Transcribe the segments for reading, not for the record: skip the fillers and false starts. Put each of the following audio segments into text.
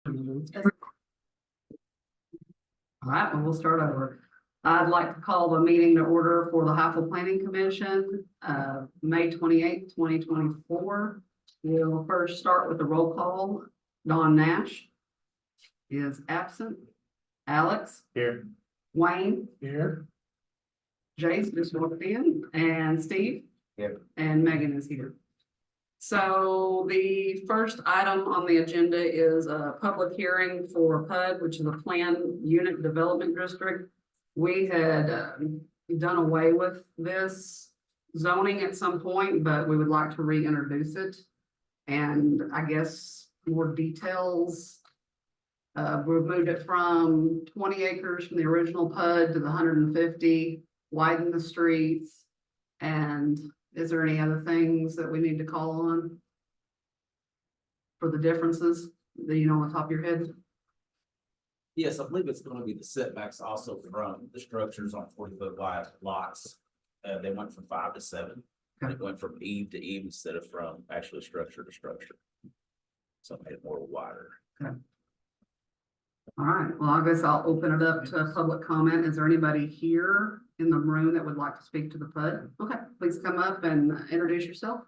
All right, well, we'll start over. I'd like to call the meeting to order for the Highfill Planning Commission, May 28th, 2024. We'll first start with the roll call. Don Nash is absent. Alex? Here. Wayne? Here. Jace just walked in, and Steve? Here. And Megan is here. So the first item on the agenda is a public hearing for PUD, which is a Planned Unit Development District. We had done away with this zoning at some point, but we would like to reintroduce it. And I guess more details. We've moved it from 20 acres from the original PUD to the 150, widened the streets. And is there any other things that we need to call on for the differences that you know on the top of your head? Yes, I believe it's going to be the setbacks also from the structures on 40-foot wide lots. They went from 5 to 7. Okay. It went from eve to eve instead of from actually structure to structure. So it made it more wider. Okay. All right, well, I guess I'll open it up to public comment. Is there anybody here in the room that would like to speak to the PUD? Okay, please come up and introduce yourself.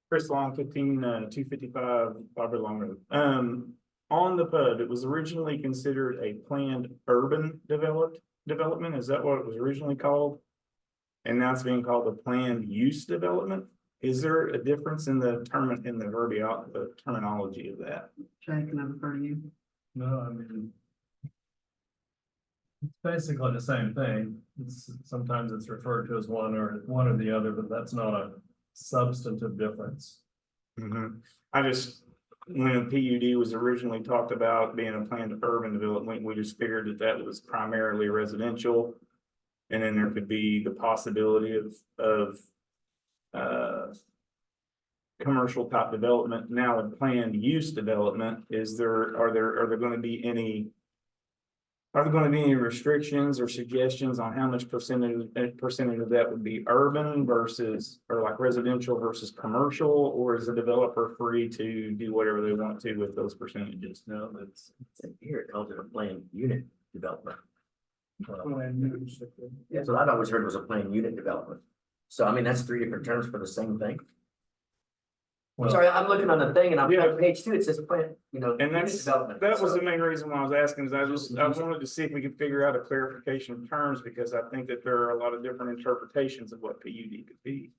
Chris Long, 255 Arbor Long Road. On the PUD, it was originally considered a planned urban development. Is that what it was originally called? And now it's being called a planned use development. Is there a difference in the terminology of that? Jay, can I refer to you? No, I mean, it's basically the same thing. Sometimes it's referred to as one or the other, but that's not a substantive difference. I just, when PUD was originally talked about being a planned urban development, we just figured that that was primarily residential. And then there could be the possibility of commercial type development. Now in planned use development, are there going to be any restrictions or suggestions on how much percentage of that would be urban versus, or like residential versus commercial, or is the developer free to do whatever they want to with those percentages? No, it's here, it calls it a planned unit development. That's what I'd always heard was a planned unit development. So I mean, that's 3 different terms for the same thing. I'm Well, sorry, I'm looking on the thing and I'm Yeah. on page 2, it says plan, And unit development. that was So- the main reason why I was asking, is I wanted to see if we could figure out a clarification of terms, because I think that there are a lot of different interpretations of what PUD could be.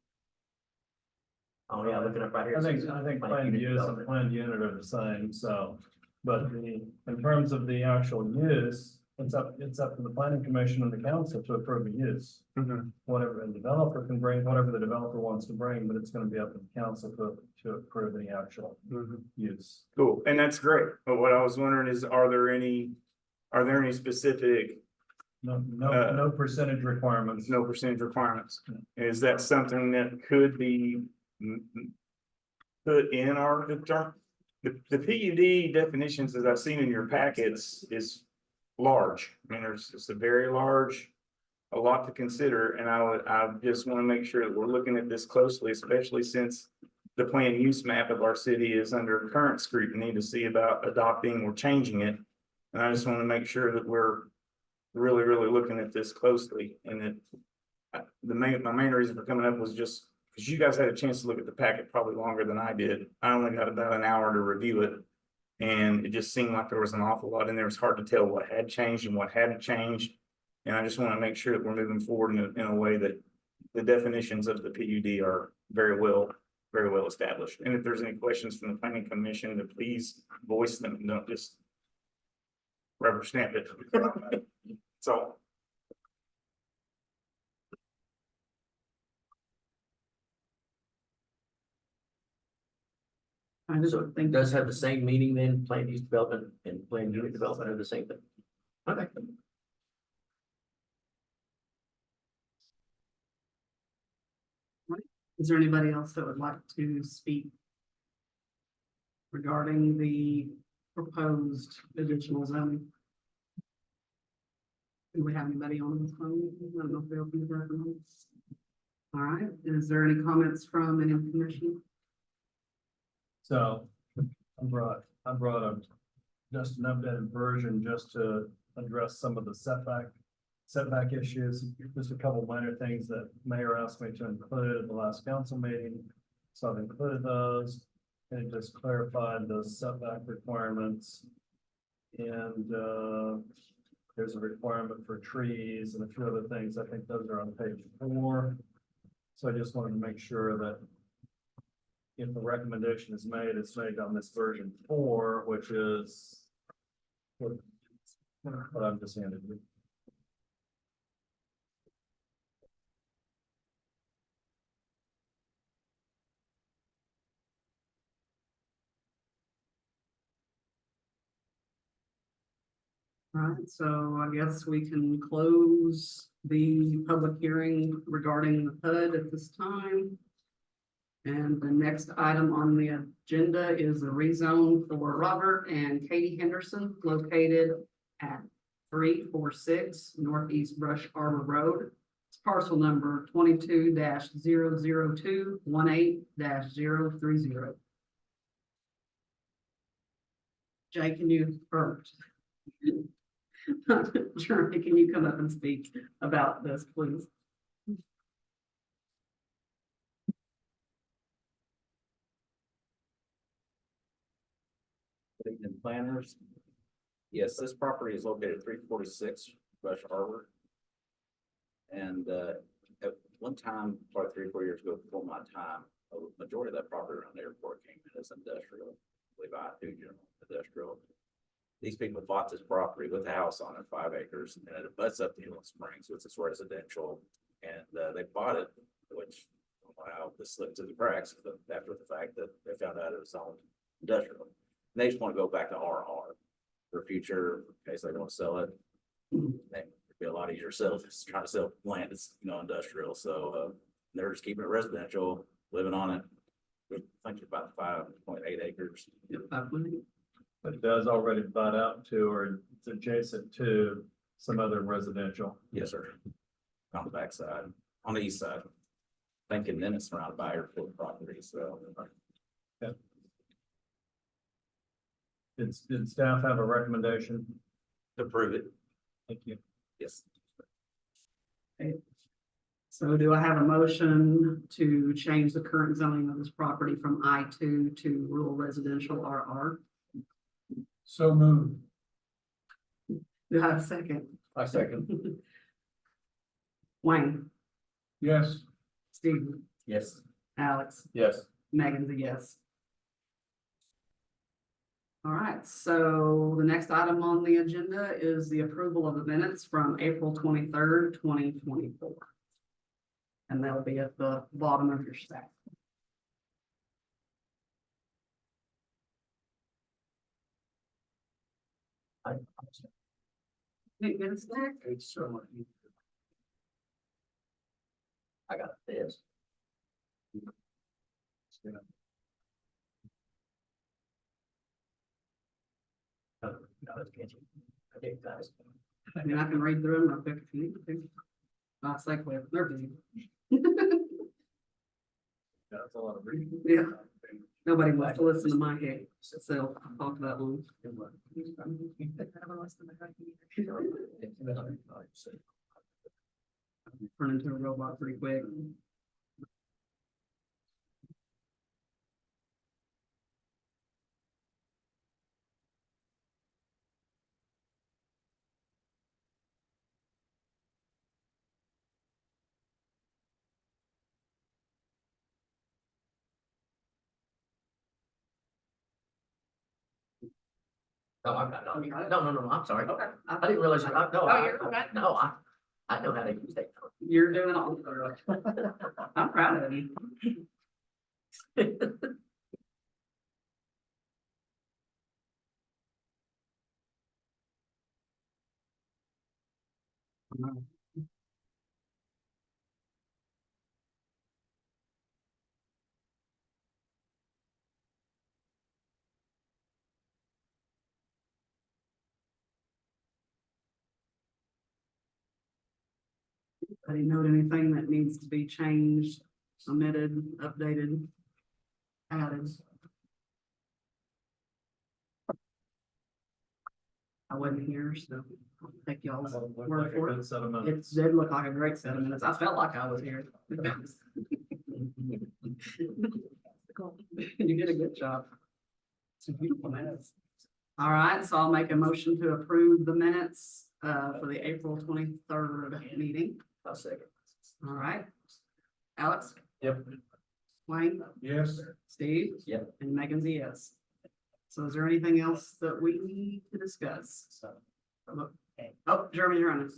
Oh, yeah, looking up right here. I it think says planned use and development. planned unit are the same, so, but in terms of the actual use, it's up to the planning commission and the council to approve the use. Whatever the developer can bring, whatever the developer wants to bring, but it's gonna be up to the council to approve the actual use. Cool, and that's great, but what I was wondering is, are there any specific, No percentage requirements. no percentage requirements? Is that something that could be put in our term? The PUD definitions, as I've seen in your packets, is large. I mean, it's a very large, a lot to consider, and I just want to make sure that we're looking at this closely, especially since the planned use map of our city is under current scrutiny to see about adopting or changing it. And I just want to make sure that we're really, really looking at this closely, and that my main reason for coming up was just because you guys had a chance to look at the packet probably longer than I did. I only got about an hour to review it. And it just seemed like there was an awful lot in there. It was hard to tell what had changed and what hadn't changed. And I just want to make sure that we're moving forward in a way that the definitions of the PUD are very well established. And if there's any questions from the planning commission, to please voice them and don't just rubber stamp it. So. I just So think it does have the same meaning then, planned use development and planned unit development are the same thing. Okay. Is there anybody else that would like to speak regarding the proposed additional zoning? Do we have anybody on the phone? I don't know if they opened the records. All right, is there any comments from any commission? So I brought just an updated version just to address some of the setback issues. Just a couple minor things that mayor asked me to include at the last council meeting. So I've included those and just clarified the setback requirements. And, there's a requirement for trees and a few other things. I think those are on page 4. So I just wanted to make sure that if the recommendation is made, it's made on this version 4, which is what I've just handed you. Alright, so I guess we can close the public hearing regarding the PUD at this time. And the next item on the agenda is a rezone for Robert and Katie Henderson located at 346 Northeast Brush Arbor Road. It's parcel number 22-00218-030. Jay, can you, or Jeremy, can you come up and speak about this, please? Good evening, planners. Yes, this property is located at 346 Brush Arbor. And at one time, probably 3 or 4 years ago, before my time, a majority of that property around the airport came in as industrial. I believe I do general industrial. These people bought this property with a house on it, 5 acres, and it abuts up to Inland Springs, which is residential. And they bought it, which, wow, this slipped through the cracks after the fact that they found out it was owned industrial. And they just want to go back to RR for future, in case they want to sell it. It'd be a lot easier to sell, just trying to sell land, it's, industrial, so they're just keeping it residential, living on it. I think it's about 5.8 acres. Yep, I believe. But it does already butt out to, or it's adjacent to some other residential. Yes, sir. On the backside, on the east side. Thinking then it's surrounded by airport property, so. Did staff have a recommendation? To prove it, Thank you. yes. So do I have a motion to change the current zoning of this property from I2 to rural residential RR? So moved. Do I have a second? I second. Wayne, Yes. Stephen, Yes. Alex, Yes. Megan's a yes. All right, so the next item on the agenda is the approval of the minutes from April 23rd, 2024. And that'll be at the bottom of your stack. Didn't get a stack? It's so much. I got this. Okay, guys. I mean, I can read through them real quick if you need to. Not likely, they're busy. That's a lot of reading. Yeah. Nobody wants to listen to my head, so I'll talk that long. Turn into a robot pretty quick. No, no, I'm sorry. Okay. I didn't realize, no, Oh, you're okay. no, I know how to use that. You're doing all. I'm proud of you. I didn't note anything that needs to be changed, omitted, updated, added. I wasn't here, so I'll take y'all's Looked like word a for it. good set of It minutes. did look like a great 7 minutes. I felt like I was here. You did a good job. Some beautiful minutes. All right, so I'll make a motion to approve the minutes for the April 23rd meeting. I'll second. All right. Alex? Yep. Wayne? Yes. Steve? Yep. And Megan's a yes. So is there anything else that we need to discuss? Oh, Jeremy, you're on it.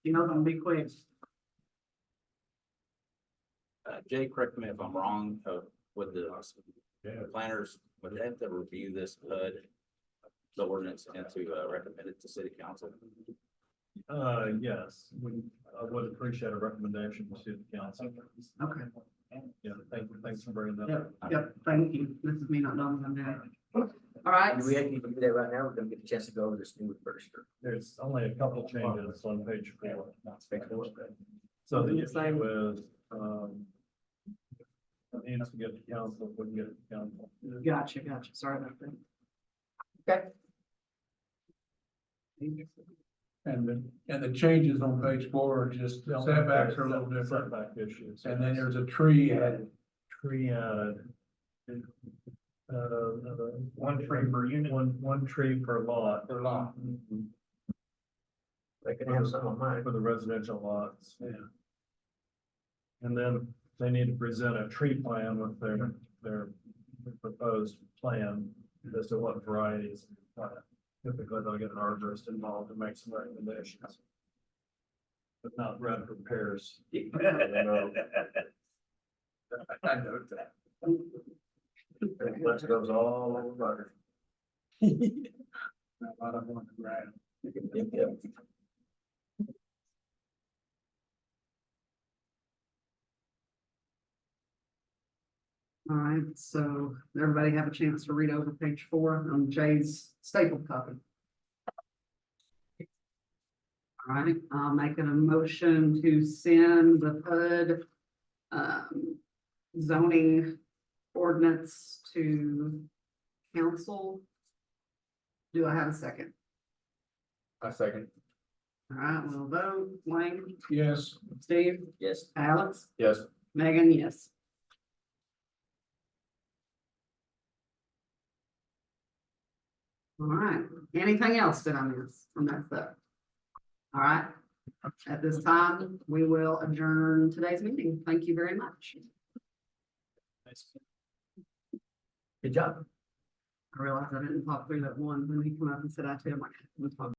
You know, them be quick. Jay, correct me if I'm wrong, with the planners, would they have to review this PUD, the ordinance, and to recommend it to city council? Yes, I would appreciate a recommendation to the council. Okay. Yeah, thanks for bringing that Yep, up. yep, thank you. This is me not knowing I'm doing. All right. Do we need to do that right now? We're gonna get a chance to go over this new first. There's only a couple changes on page 4. Page 4. So the issue is, it needs to get to council, if we can get it to council. Gotcha, sorry about that. Okay. And the changes on page 4 are just setbacks are a little different. Setback issues. And then there's a tree added. Tree added. One tree per unit. One tree per lot. Per lot. They can have some on mine. For the residential lots. Yeah. And then they need to present a tree plan with their proposed plan as to what varieties. Typically, they'll get an arborist involved to make some recommendations. But not red for pears. I know that. Let's goes all over butter. A lot of them on the ground. All right, so everybody have a chance to read over page 4 on Jay's staple copy. All right, I'll make a motion to send the PUD zoning ordinance to council. Do I have a second? I second. All right, we'll vote. Wayne, Yes. Steve, Yes. Alex, Yes. Megan, yes. All right, anything else that I missed from that stuff? All right, at this time, we will adjourn today's meeting. Thank you very much. Good job. I realized I didn't talk through that one when he came up and said I too. I'm like,